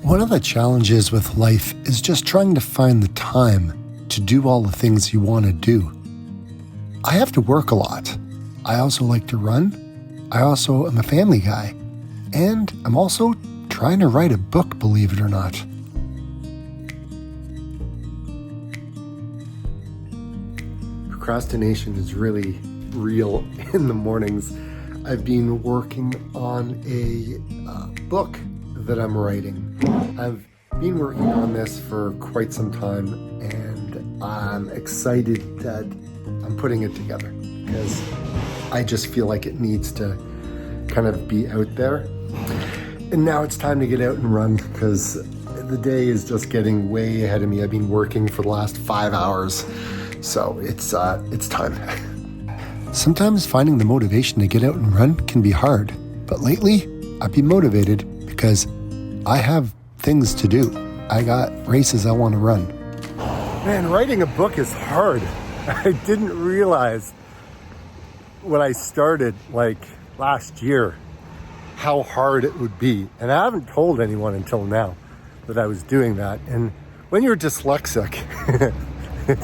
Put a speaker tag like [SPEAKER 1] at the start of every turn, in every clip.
[SPEAKER 1] One of the challenges with life is just trying to find the time to do all the things you want to do. I have to work a lot. I also like to run. I also am a family guy. And I'm also trying to write a book, believe it or not. Procrastination is really real in the mornings. I've been working on a book that I'm writing. I've been working on this for quite some time, and I'm excited that I'm putting it together because I just feel like it needs to kind of be out there. And now it's time to get out and run because the day is just getting way ahead of me. I've been working for the last 5 hours, so it's time. Sometimes finding the motivation to get out and run can be hard, but lately I've been motivated because I have things to do. I got races I want to run. Man, writing a book is hard. I didn't realize when I started last year how hard it would be. And I haven't told anyone until now that I was doing that. And when you're dyslexic, it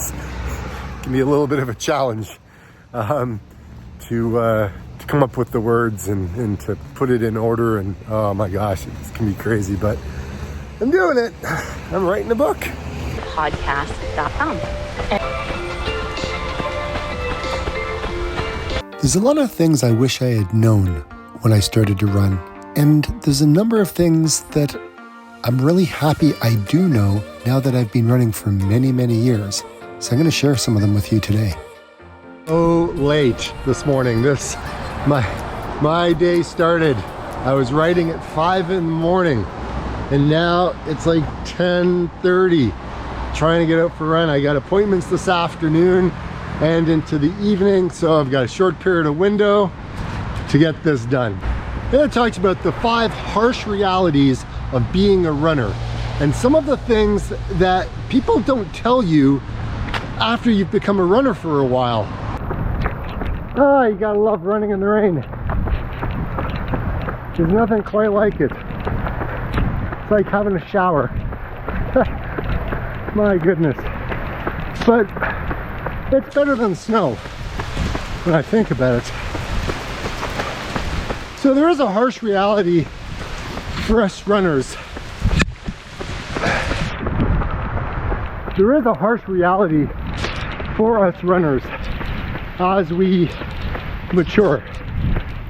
[SPEAKER 1] can be a little bit of a challenge to come up with the words and to put it in order. And oh my gosh, it can be crazy, but I'm doing it. I'm writing a book.
[SPEAKER 2] Podcast.com.
[SPEAKER 1] There's a lot of things I wish I had known when I started to run. And there's a number of things that I'm really happy I do know now that I've been running for many, many years. So I'm going to share some of them with you today. Oh, late this morning. My day started. I was writing at 5 in the morning, and now it's like 10:30. Trying to get out for a run. I got appointments this afternoon and into the evening, so I've got a short period of window to get this done. And it talks about the 5 harsh realities of being a runner and some of the things that people don't tell you after you've become a runner for a while. Ah, you gotta love running in the rain. There's nothing quite like it. It's like having a shower. My goodness. But it's better than snow when I think about it. So there is a harsh reality for us runners. There is a harsh reality for us runners as we mature.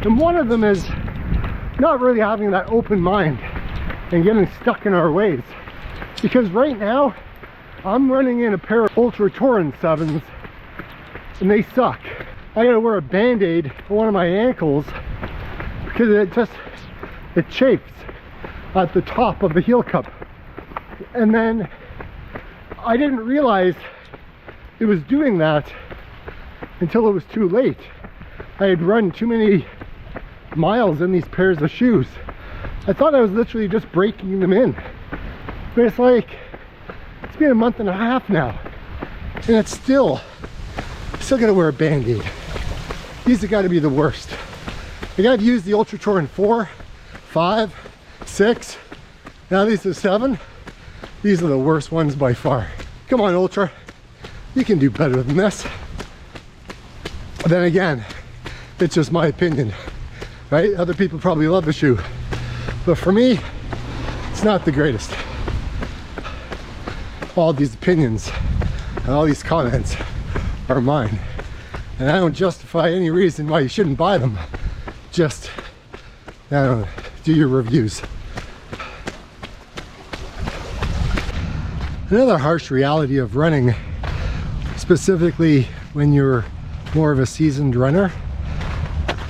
[SPEAKER 1] And one of them is not really having that open mind and getting stuck in our ways. Because right now, I'm running in a pair of Ultra Touring 7s and they suck. I gotta wear a band-aid for one of my ankles because it chafes at the top of the heel cup. And then I didn't realize it was doing that until it was too late. I had run too many miles in these pairs of shoes. I thought I was literally just breaking them in. But it's been a month and a half now, and it's still gotta wear a band-aid. These have gotta be the worst. I gotta use the Ultra Touring 4, 5, 6, now these are 7. These are the worst ones by far. Come on, Ultra, you can do better than this. But then again, it's just my opinion, right? Other people probably love the shoe, but for me, it's not the greatest. All these opinions and all these comments are mine, and I don't justify any reason why you shouldn't buy them. Just, I don't know, do your reviews. Another harsh reality of running, specifically when you're more of a seasoned runner,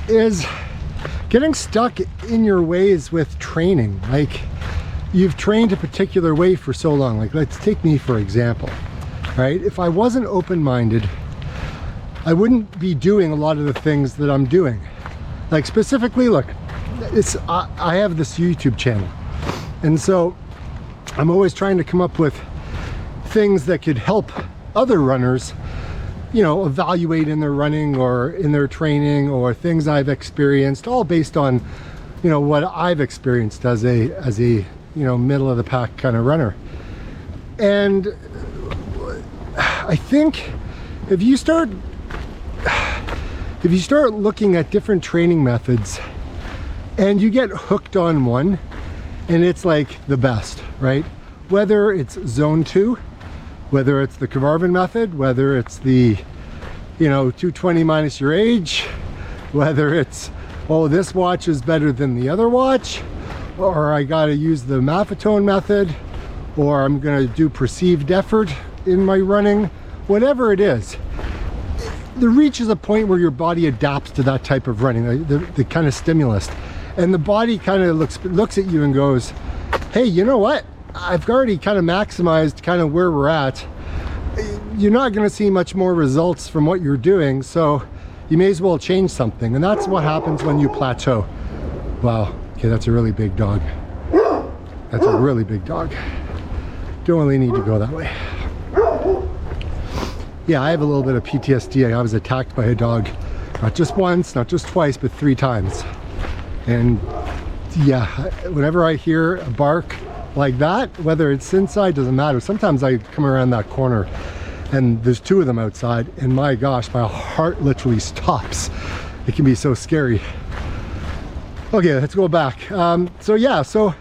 [SPEAKER 1] is getting stuck in your ways with training. Like, you've trained a particular way for so long. Like, let's take me for example, right? If I wasn't open-minded, I wouldn't be doing a lot of the things that I'm doing. Like, specifically, look, I have this YouTube channel, and so I'm always trying to come up with things that could help other runners, you know, evaluate in their running or in their training, or things I've experienced, all based on, you know, what I've experienced as a you know, middle of the pack kind of runner. And I think if you start looking at different training methods and you get hooked on one and it's like the best, right? Whether it's zone 2, whether it's the Kavarvan method, whether it's the, you know, 220 minus your age, whether it's, oh, this watch is better than the other watch, or I gotta use the Maffetone method, or I'm gonna do perceived effort in my running, whatever it is, there reaches a point where your body adapts to that type of running, the kind of stimulus, and the body kind of looks at you and goes, hey, you know what? I've already kind of maximized kind of where we're at. You're not going to see much more results from what you're doing, so you may as well change something. And that's what happens when you plateau. Wow, okay, that's a really big dog. That's a really big dog. Don't really need to go that way. Yeah, I have a little bit of PTSD. I was attacked by a dog, not just once, not just twice, but 3 times. And yeah, whenever I hear a bark like that, whether it's inside, doesn't matter. Sometimes I come around that corner and there's 2 of them outside, and my gosh, my heart literally stops. It can be so scary. Okay, let's go back. So yeah, so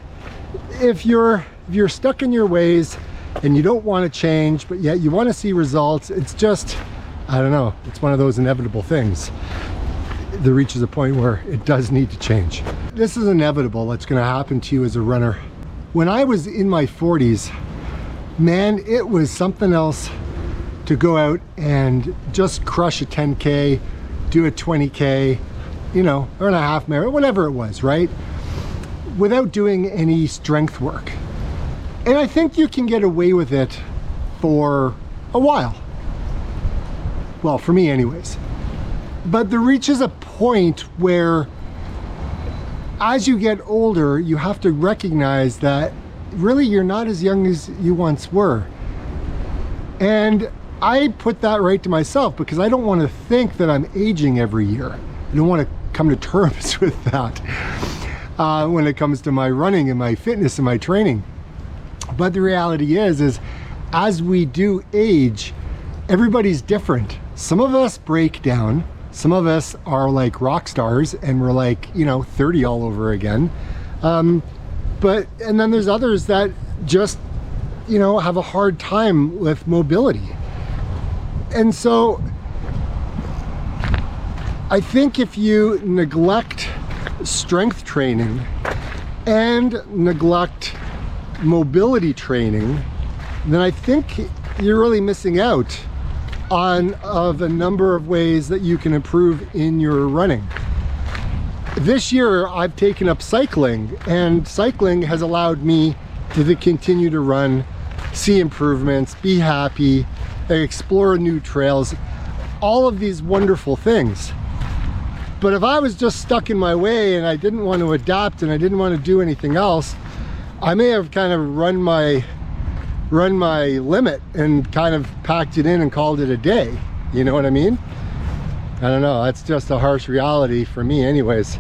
[SPEAKER 1] if you're stuck in your ways and you don't want to change, but yet you want to see results, it's just, I don't know, it's one of those inevitable things. There reaches a point where it does need to change. This is inevitable. It's going to happen to you as a runner. When I was in my 40s, man, it was something else to go out and just crush a 10K, do a 20K, you know, or a half marathon, whatever it was, right? Without doing any strength work. And I think you can get away with it for a while. Well, for me anyways. But there reaches a point where as you get older, you have to recognize that really you're not as young as you once were. And I put that right to myself because I don't want to think that I'm aging every year. I don't want to come to terms with that when it comes to my running and my fitness and my training. But the reality is as we do age, everybody's different. Some of us break down. Some of us are like rock stars and we're like, you know, 30 all over again. And then there's others that just, you know, have a hard time with mobility. And so I think if you neglect strength training and neglect mobility training, then I think you're really missing out on a number of ways that you can improve in your running. This year I've taken up cycling, and cycling has allowed me to continue to run, see improvements, be happy, explore new trails, all of these wonderful things. But if I was just stuck in my way and I didn't want to adapt and I didn't want to do anything else, I may have kind of run my limit and kind of packed it in and called it a day. You know what I mean? I don't know, that's just a harsh reality for me anyways.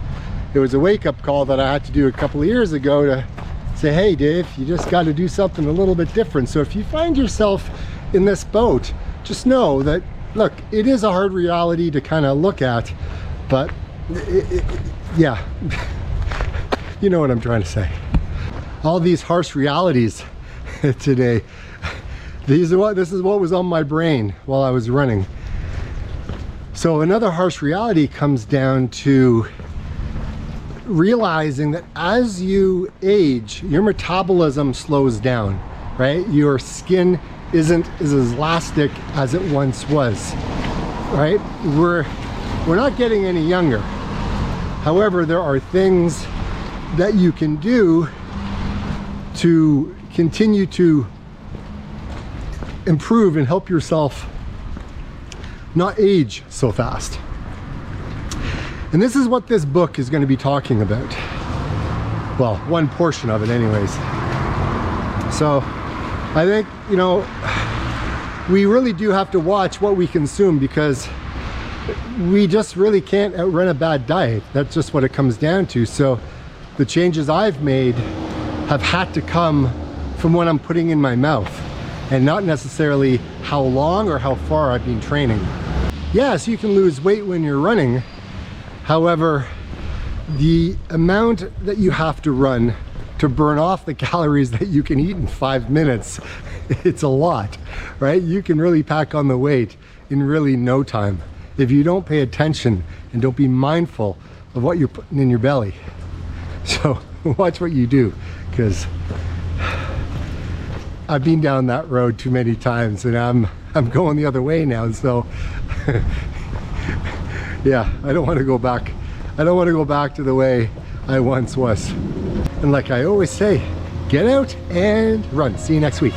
[SPEAKER 1] It was a wake-up call that I had to do a couple of years ago to say, hey Dave, you just got to do something a little bit different. So if you find yourself in this boat, just know that, look, it is a hard reality to kind of look at, but yeah, you know what I'm trying to say. All these harsh realities today, this is what was on my brain while I was running. So another harsh reality comes down to realizing that as you age, your metabolism slows down, right? Your skin isn't as elastic as it once was, right? We're not getting any younger. However, there are things that you can do to continue to improve and help yourself not age so fast. And this is what this book is going to be talking about. Well, one portion of it anyways. So I think, you know, we really do have to watch what we consume, because we just really can't outrun a bad diet. That's just what it comes down to. So the changes I've made have had to come from what I'm putting in my mouth, and not necessarily how long or how far I've been training. Yes, you can lose weight when you're running. However, the amount that you have to run to burn off the calories that you can eat in 5 minutes, it's a lot, right? You can really pack on the weight in really no time if you don't pay attention and don't be mindful of what you're putting in your belly. So watch what you do, because I've been down that road too many times, and I'm going the other way now. So yeah, I don't want to go back. I don't want to go back to the way I once was. And like I always say, get out and run. See you next week.